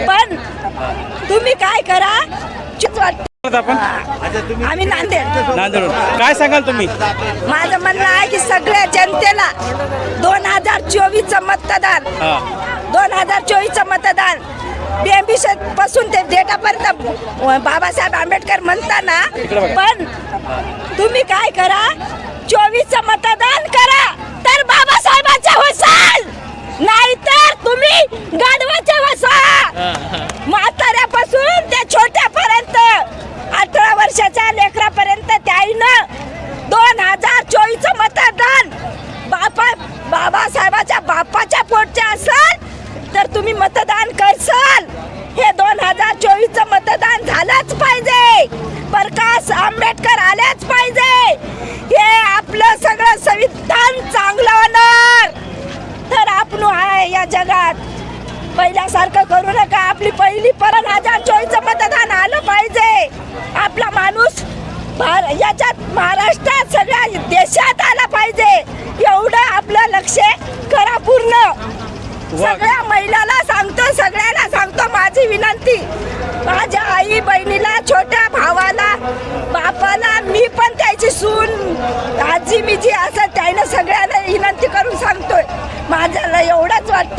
पण तुम्ही काय करा आम्ही नांदेड काय सांगाल तुम्ही? माझं म्हणणं आहे की सगळ्या जनतेला 2024चं मतदान 2024चं मतदान पासून ते डेटापर्यंत बाबासाहेब आंबेडकर म्हणताना पण तुम्ही काय करा 24चं मतदान करा तर बाबासाहेबांच्या होसाल नाहीतर तुम्ही गाढवाचे वसा म्हाताऱ्यापासून ते छोट्यापर्यंत 18 वर्षाच्या लेकरापर्यंत त्याईनं 2024चं मतदान बाबासाहेबाच्या बापाच्या पोटचे असाल तर तुम्ही मतदान करसाल. हे 2024चं मतदान झालंच पाहिजे. प्रकाश आंबेडकर आल्याच पाहिजे. हे आपलं सगळं संविधान चांगलं होणार तर आपण आहे या जगात. पहिल्यासारखं करू नका. आपली पहिली 2024चं मतदान आलं पाहिजे. आपला माणूस याच्यात महाराष्ट्रात सगळ्या देशात आला पाहिजे. एवढं आपलं लक्ष करा पूर्ण. सगळ्या महिलाला सांगतो, सगळ्याला सांगतो माझी विनंती. माझ्या आई बहिणीला, छोट्या भावाला, बापाला, मी पण त्याची सून आजी मिजी असं त्यानं सगळ्याला विनंती करून सांगतोय. माझ्याला एवढंच वाटतं.